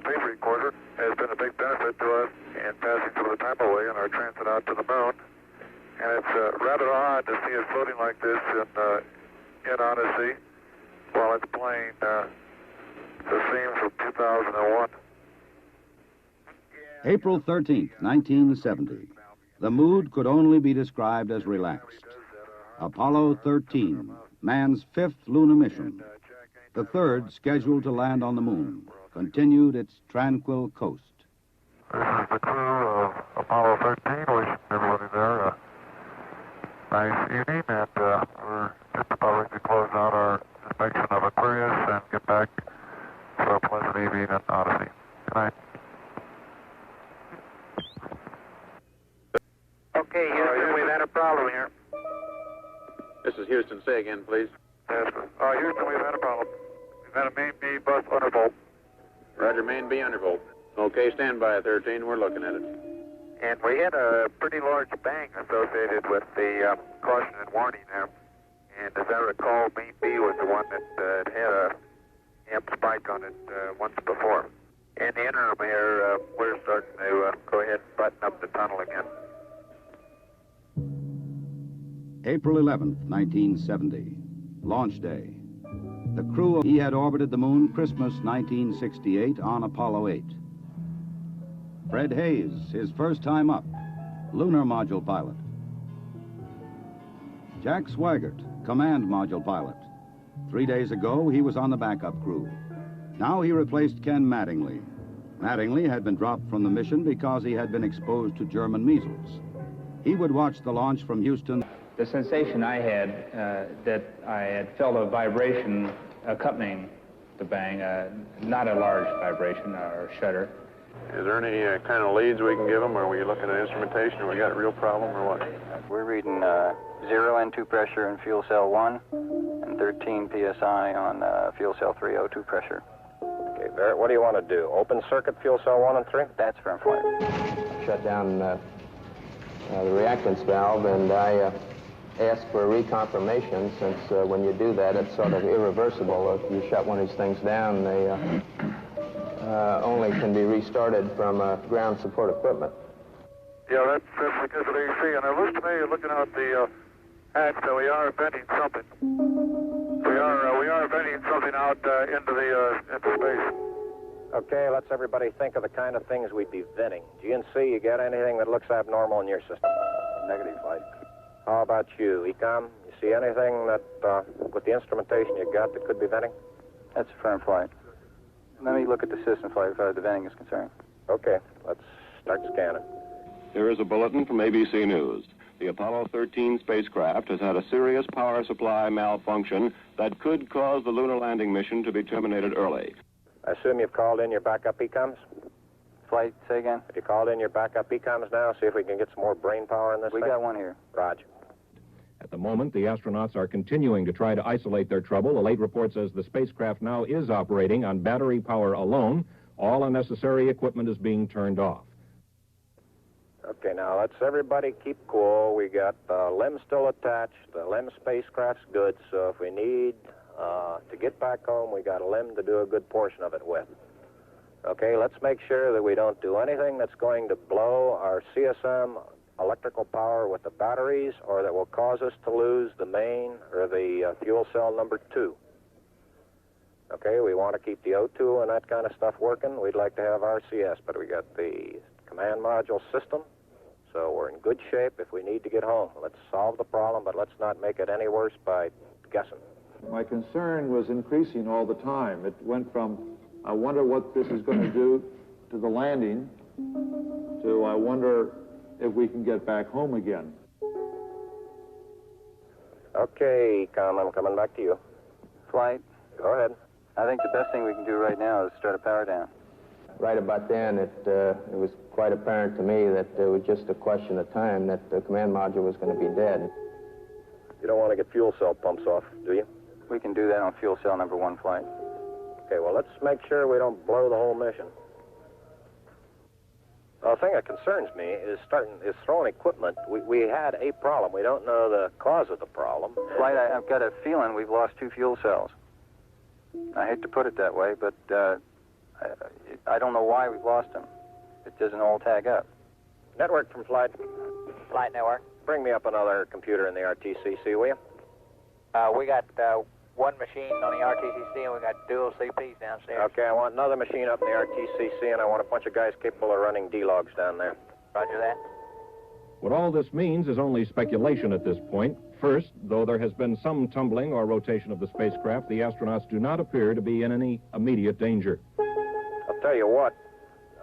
tape recorder has been a big benefit to us in passing some of the time away on our transit out to the moon. And it's rather odd to see it floating like this in Odyssey while it's playing the theme from 2001. April 13th, 1970. The mood could only be described as relaxed. Apollo 13, man's fifth lunar mission. The third, scheduled to land on the moon, continued its tranquil coast. This is the crew of Apollo 13. Wishing everybody there a nice evening, and we're just about ready to close out our inspection of Aquarius and get back to a pleasant evening in Odyssey. Good night. Okay, Houston, we've had a problem here. This is Houston. Say again, please. Yes, sir. Houston, we've had a problem. We've had a main B bus undervolt. Roger, main B undervolt. Okay, stand by, 13. We're looking at it. And we had a pretty large bang associated with the caution and warning there. And as I recall, main B was the one that had a amp spike on it once before. In the interim here, we're starting to go ahead and button up the tunnel again. April 11th, 1970. Launch day. The crew, he had orbited the moon Christmas 1968 on Apollo 8. Fred Hayes, his first time up, lunar module pilot. Jack Swigert, command module pilot. 3 days ago, he was on the backup crew. Now he replaced Ken Mattingly. Mattingly had been dropped from the mission because he had been exposed to German measles. He would watch the launch from Houston. The sensation I had, that I had felt a vibration accompanying the bang, not a large vibration or shudder. Is there any kind of leads we can give them? Are we looking at instrumentation, or we got a real problem, or what? We're reading 0 N2 pressure in fuel cell 1 and 13 psi on fuel cell 3 O2 pressure. Okay, Barrett, what do you want to do? Open circuit fuel cell 1 and 3? That's firm flight. Shut down the reactance valve, and I ask for reconfirmation, since when you do that, it's sort of irreversible. If you shut one of these things down, they only can be restarted from ground support equipment. Yeah, that's because of the AC. And it looks to me, looking out the hatch, that we are venting something. We are venting something out into space. Okay, let's everybody think of the kind of things we'd be venting. GNC, you got anything that looks abnormal in your system? Negative flight. How about you, Ecom? You see anything that, with the instrumentation you got, that could be venting? That's a firm flight. Let me look at the system flight as far as the venting is concerned. Okay, let's start scanning. Here is a bulletin from ABC News. The Apollo 13 spacecraft has had a serious power supply malfunction that could cause the lunar landing mission to be terminated early. I assume you've called in your backup ECOMs? Flight, say again? Have you called in your backup ECOMs now? See if we can get some more brain power in this We thing? got one here. Roger. At the moment, the astronauts are continuing to try to isolate their trouble. A late report says the spacecraft now is operating on battery power alone. All unnecessary equipment is being turned off. Okay, now let's everybody keep cool. We got the LEM still attached. The LEM spacecraft's good, so if we need to get back home, we got a LEM to do a good portion of it with. Okay, let's make sure that we don't do anything that's going to blow our CSM electrical power with the batteries, or that will cause us to lose the main or the fuel cell number 2. Okay, we want to keep the O2 and that kind of stuff working. We'd like to have RCS, but we got the command module system, so we're in good shape if we need to get home. Let's solve the problem, but let's not make it any worse by guessing. My concern was increasing all the time. It went from, I wonder what this is going to do to the landing, to I wonder if we can get back home again. Okay, Com, I'm coming back to you. Flight. Go ahead. I think the best thing we can do right now is start a power down. Right about then, it was quite apparent to me that it was just a question of time that the command module was going to be dead. You don't want to get fuel cell pumps off, do you? We can do that on fuel cell number 1 flight. Okay, well, let's make sure we don't blow the whole mission. The thing that concerns me is throwing equipment. We had a problem. We don't know the cause of the problem. Flight, I've got a feeling we've lost 2 fuel cells. I hate to put it that way, but I don't know why we've lost him. It doesn't all tag up. Network from Flight. Flight network. Bring me up another computer in the RTCC, will you? We got one machine on the RTCC, and we got dual CPs downstairs. Okay, I want another machine up in the RTCC, and I want a bunch of guys capable of running D-logs down there. Roger that. What all this means is only speculation at this point. First, though there has been some tumbling or rotation of the spacecraft, the astronauts do not appear to be in any immediate danger. I'll tell you what,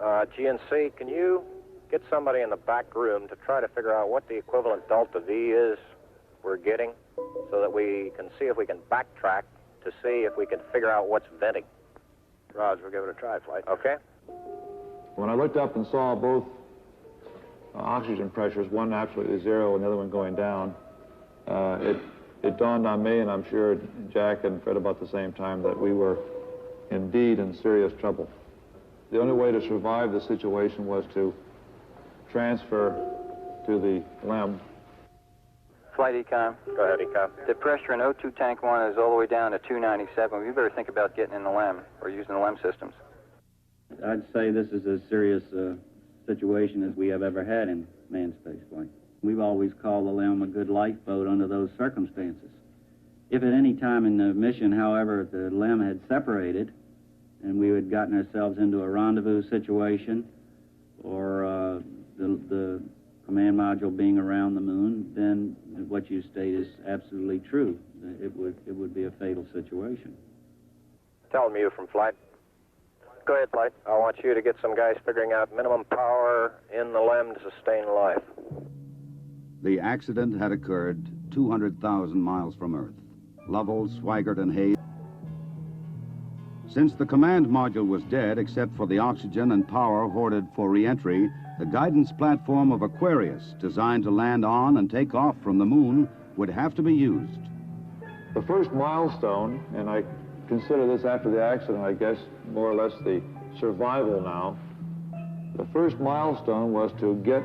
GNC, can you get somebody in the back room to try to figure out what the equivalent delta V is we're getting, so that we can see if we can backtrack to see if we can figure out what's venting. Roger, we'll give it a try, Flight. Okay? When I looked up and saw both oxygen pressures, one absolutely zero and the other one going down, it dawned on me, and I'm sure Jack and Fred about the same time, that we were indeed in serious trouble. The only way to survive the situation was to transfer to the LEM. Flight Econ. Go ahead, Econ. The pressure in O2 tank 1 is all the way down to 297. We better think about getting in the LEM or using the LEM systems. I'd say this is as serious a situation as we have ever had in manned spaceflight. We've always called the LEM a good lifeboat under those circumstances. If at any time in the mission, however, the LEM had separated and we had gotten ourselves into a rendezvous situation or the command module being around the moon, then what you state is absolutely true. It would be a fatal situation. Tell me you from Flight. Go ahead, Flight. I want you to get some guys figuring out minimum power in the LEM to sustain life. The accident had occurred 200,000 miles from Earth. Lovell, Swigert, and Hayes. Since the command module was dead, except for the oxygen and power hoarded for reentry, the guidance platform of Aquarius, designed to land on and take off from the moon, would have to be used. The first milestone, and I consider this after the accident, I guess, more or less the survival now. The first milestone was to get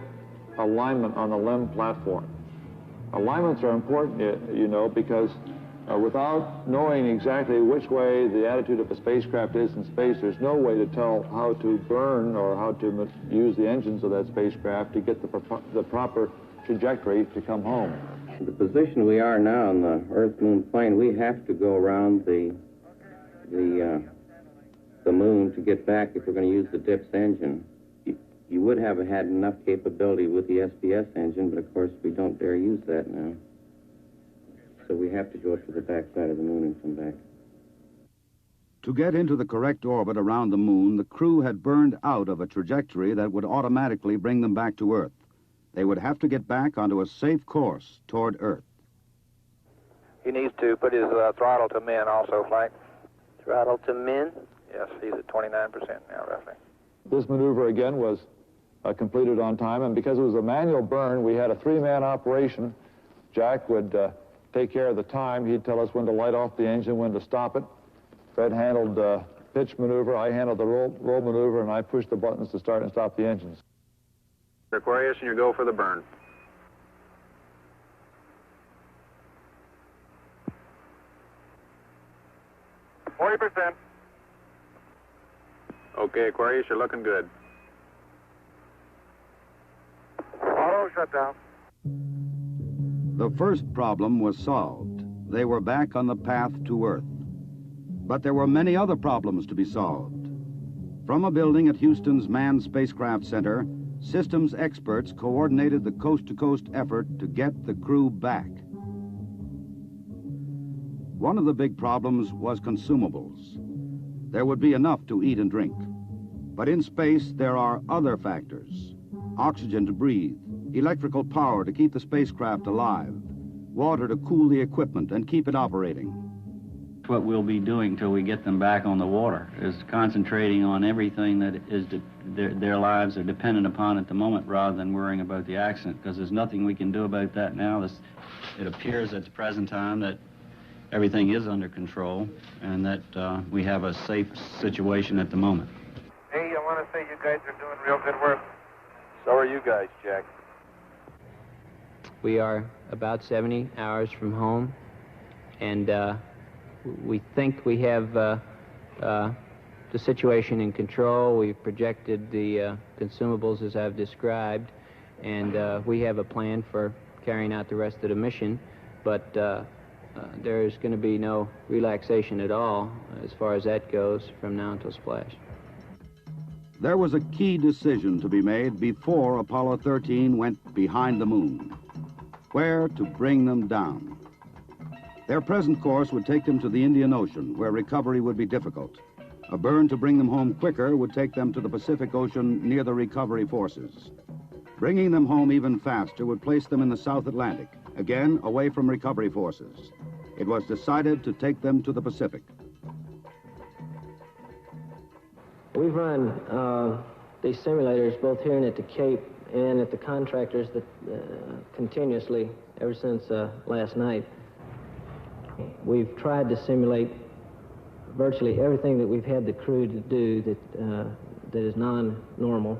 alignment on the LEM platform. Alignments are important, you know, because without knowing exactly which way the attitude of a spacecraft is in space, there's no way to tell how to burn or how to use the engines of that spacecraft to get the proper trajectory to come home. The position we are now on the Earth-Moon plane, we have to go around the moon to get back if we're going to use the DIPS engine. You would have had enough capability with the SPS engine, but of course we don't dare use that now. So we have to go to the back side of the moon and come back. To get into the correct orbit around the moon, the crew had burned out of a trajectory that would automatically bring them back to Earth. They would have to get back onto a safe course toward Earth. He needs to put his throttle to min also, Flight. Throttle to min? Yes, he's at 29% now, roughly. This maneuver, again, was completed on time, and because it was a manual burn, we had a three-man operation. Jack would take care of the time. He'd tell us when to light off the engine, when to stop it. Fred handled pitch maneuver, I handled the roll maneuver, and I pushed the buttons to start and stop the engines. Aquarius, and you go for the burn. Okay, Aquarius, you're looking good. Auto shutdown. The first problem was solved. They were back on the path to Earth. But there were many other problems to be solved. From a building at Houston's Manned Spacecraft Center, systems experts coordinated the coast-to-coast effort to get the crew back. One of the big problems was consumables. There would be enough to eat and drink. But in space, there are other factors. Oxygen to breathe, electrical power to keep the spacecraft alive, water to cool the equipment and keep it operating. What we'll be doing till we get them back on the water is concentrating on everything that is their lives are dependent upon at the moment, rather than worrying about the accident, because there's nothing we can do about that now. It appears at the present time that everything is under control and that we have a safe situation at the moment. Hey, I want to say you guys are doing real good work. So are you guys, Jack. We are about 70 hours from home, and we think we have the situation in control. We've projected the consumables as I've described, and we have a plan for carrying out the rest of the mission, but there's going to be no relaxation at all as far as that goes from now until splash. There was a key decision to be made before Apollo 13 went behind the moon. Where to bring them down. Their present course would take them to the Indian Ocean, where recovery would be difficult. A burn to bring them home quicker would take them to the Pacific Ocean near the recovery forces. Bringing them home even faster would place them in the South Atlantic, again away from recovery forces. It was decided to take them to the Pacific. We've run these simulators both here and at the Cape and at the contractors that continuously ever since last night. We've tried to simulate virtually everything that we've had the crew to do that is non-normal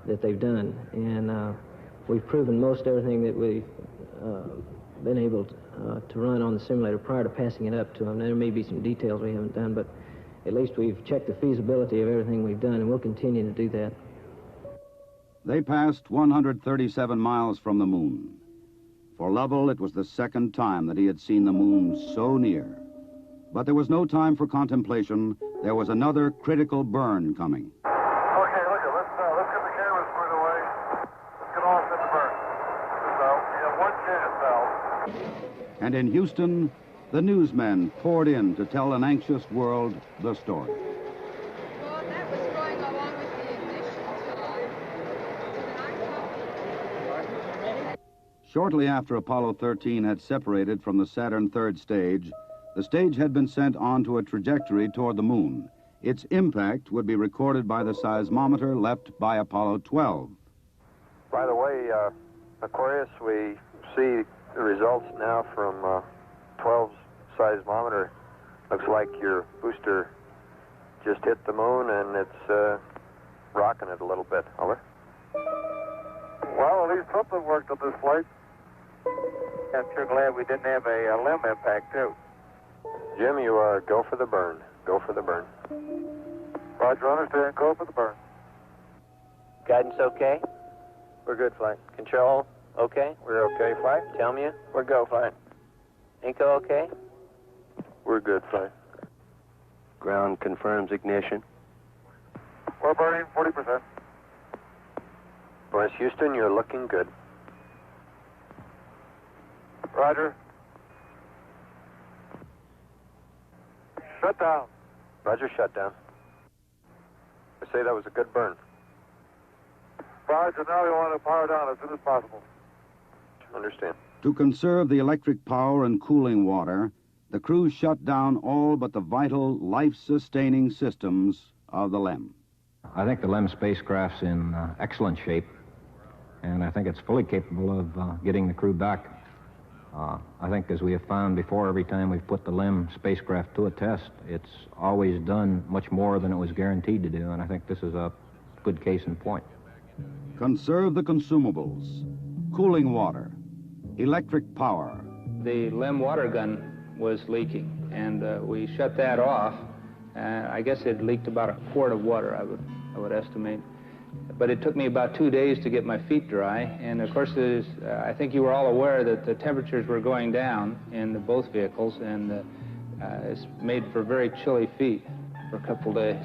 that they've done, and we've proven most everything that we've been able to run on the simulator prior to passing it up to them. There may be some details we haven't done, but at least we've checked the feasibility of everything we've done, and we'll continue to do that. They passed 137 miles from the moon. For Lovell, it was the second time that he had seen the moon so near. But there was no time for contemplation. There was another critical burn coming. Okay, look, let's get the cameras put away. Let's get off in the burn. So, we have one chance, Al. And in Houston, the newsmen poured in to tell an anxious world the story. Well, that was going along with the ignition time. Shortly after Apollo 13 had separated from the Saturn third stage, the stage had been sent onto a trajectory toward the moon. Its impact would be recorded by the seismometer left by Apollo 12. By the way, Aquarius, we see the results now from 12's seismometer. Looks like your booster just hit the moon and it's rocking it a little bit. Over. Well, at least something worked on this flight. I'm sure glad we didn't have a limb impact, too. Jim, you go for the burn. Go for the burn. Roger, understand. Go for the burn. Guidance okay? We're good, flight. Control, okay? We're okay, flight. Tell me we're go, flight. Inco okay? We're good, flight. Ground confirms ignition. We're burning 40%. West Houston, you're looking good. Roger. Shut down. Roger, shut down. I say that was a good burn. Roger, now we want to power down as soon as possible. Understand. To conserve the electric power and cooling water, the crew shut down all but the vital, life-sustaining systems of the LEM. I think the LEM spacecraft's in excellent shape, and I think it's fully capable of getting the crew back. I think, as we have found before, every time we've put the LEM spacecraft to a test, it's always done much more than it was guaranteed to do, and I think this is a good case in point. Conserve the consumables, cooling water, electric power. The LEM water gun was leaking, and we shut that off. I guess it leaked about a quart of water, I would estimate. But it took me about 2 days to get my feet dry, and of course, I think you were all aware that the temperatures were going down in both vehicles, and it's made for very chilly feet for a couple days.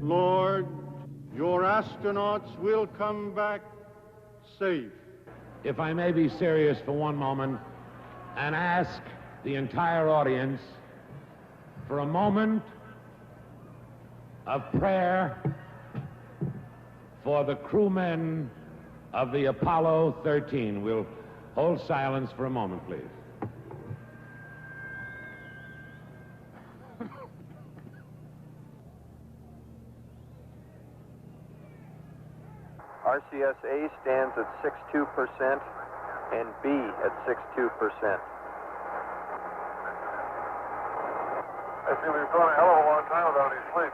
Lord, your astronauts will come back safe. If I may be serious for one moment and ask the entire audience for a moment of prayer for the crewmen of the Apollo 13. We'll hold silence for a moment, please. RCS-A stands at 62% and B at 62%. I see we've gone a hell of a long time without any sleep.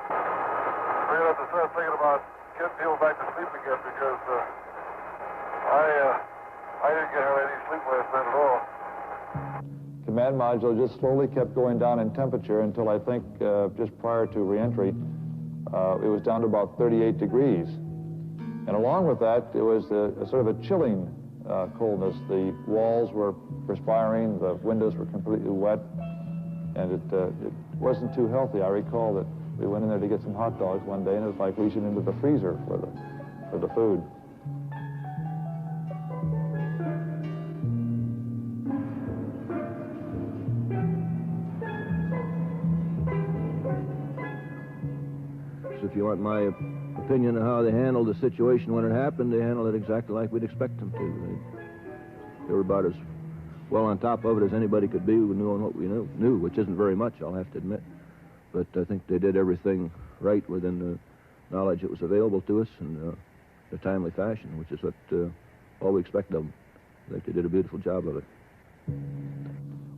We're going to have to start thinking about getting people back to sleep again because I didn't get any sleep last night at all. Command module just slowly kept going down in temperature until I think just prior to reentry, it was down to about 38 degrees. And along with that, it was a sort of a chilling coldness. The walls were perspiring, the windows were completely wet, and it wasn't too healthy. I recall that we went in there to get some hot dogs one day, and it was like reaching into the freezer for the food. So if you want my opinion of how they handled the situation when it happened, they handled it exactly like we'd expect them to. They were about as well on top of it as anybody could be who knew on what we knew, which isn't very much, I'll have to admit. But I think they did everything right within the knowledge that was available to us in a timely fashion, which is what all we expect of them. I think they did a beautiful job of it.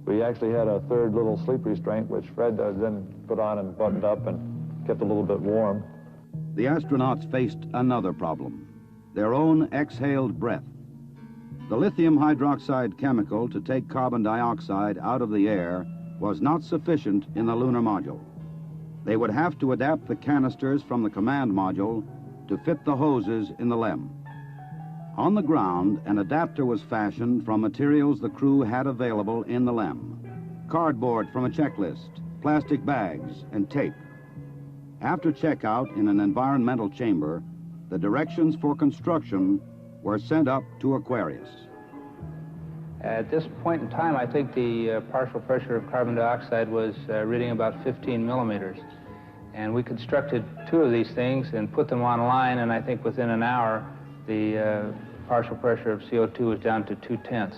We actually had a third little sleep restraint, which Fred then put on and buttoned up and kept a little bit warm. The astronauts faced another problem, their own exhaled breath. The lithium hydroxide chemical to take carbon dioxide out of the air was not sufficient in the lunar module. They would have to adapt the canisters from the command module to fit the hoses in the LEM. On the ground, an adapter was fashioned from materials the crew had available in the LEM. Cardboard from a checklist, plastic bags, and tape. After checkout in an environmental chamber, the directions for construction were sent up to Aquarius. At this point in time, I think the partial pressure of carbon dioxide was reading about 15 millimeters. And we constructed two of these things and put them online, and I think within an hour, the partial pressure of CO2 was down to 0.2.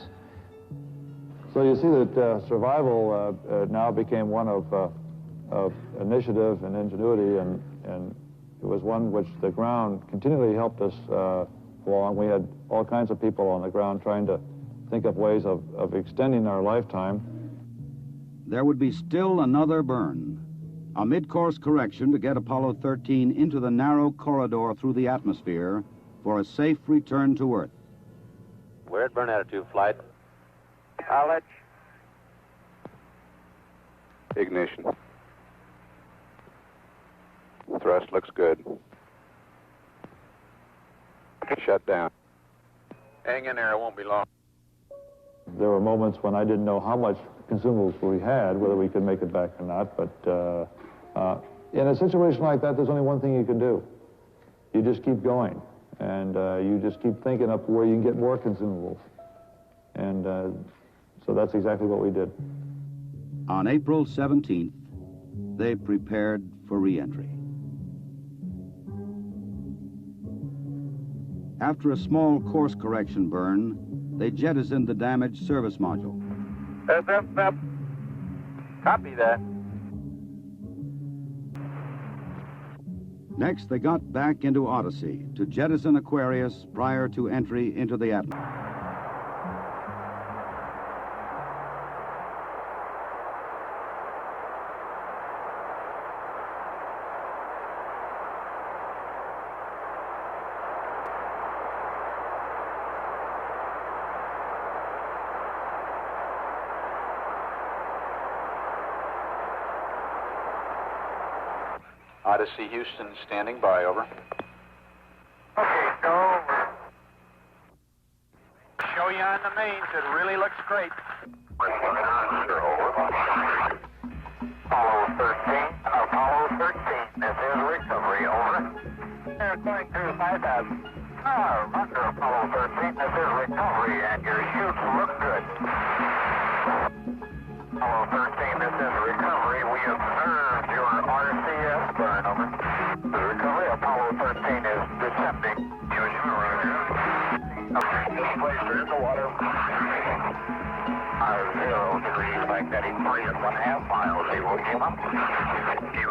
So you see that survival now became one of initiative and ingenuity, and it was one which the ground continually helped us along. We had all kinds of people on the ground trying to think up ways of extending our lifetime. There would be still another burn, a mid-course correction to get Apollo 13 into the narrow corridor through the atmosphere for a safe return to Earth. We're at burn attitude, flight. Knowledge. Ignition. Thrust looks good. Shut down. Hang in there, it won't be long. There were moments when I didn't know how much consumables we had, whether we could make it back or not, but in a situation like that, there's only one thing you can do. You just keep going, and you just keep thinking up where you can get more consumables. And so that's exactly what we did. On April 17th, they prepared for reentry. After a small course correction burn, they jettisoned the damaged service module. Copy that. Next, they got back into Odyssey to jettison Aquarius prior to entry into the atmosphere. Odyssey, Houston, standing by, over. Okay, go. Show you on the mains. It really looks great. Apollo 13, this is recovery, over. They're going through 5,000. Under Apollo 13, this is recovery, and your chutes look good. Apollo 13, this is recovery. We observed your RCS burn, over. The recovery, Apollo 13 is descending. Displaced in the water. 0 degrees, magnetic 3.5 miles. Zero, Lima.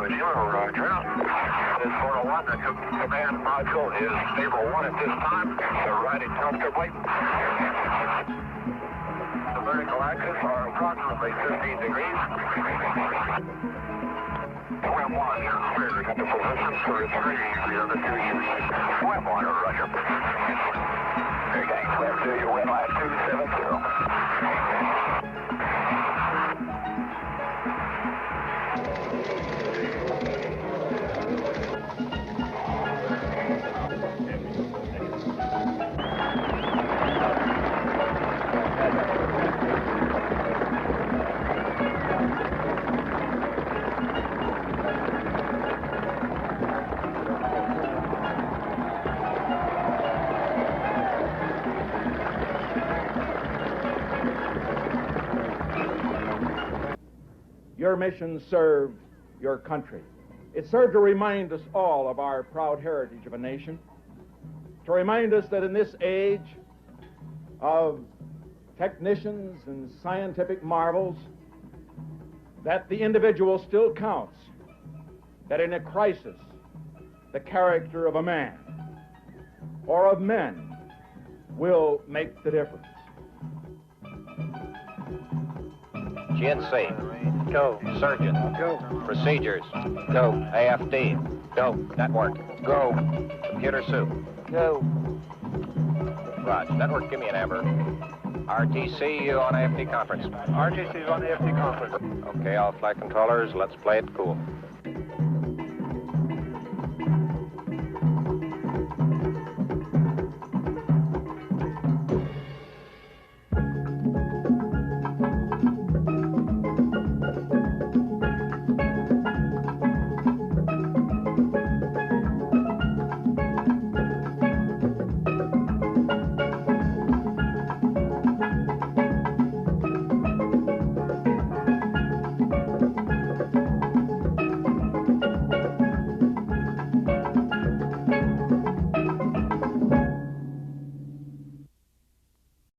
Zero, roger. This 401, the command module is stable 1 at this time. So riding comfortably. The vertical axis are approximately 15 degrees. Swim 1, you're clear to get the position for 3 the other 2 years. Swim 1, roger. Okay, swim 2, you win lap 270. Your mission served your country. It served to remind us all of our proud heritage of a nation, to remind us that in this age of technicians and scientific marvels, that the individual still counts, that in a crisis, the character of a man or of men will make the difference. GNC. Go. Surgeon. Go. Procedures. Go. AFD. Go. Network. Go. Computer soup. Go. Raj, network, give me an amber. RTC on AFD conference. RTC is on the AFD conference. Okay, all flight controllers, let's play it cool.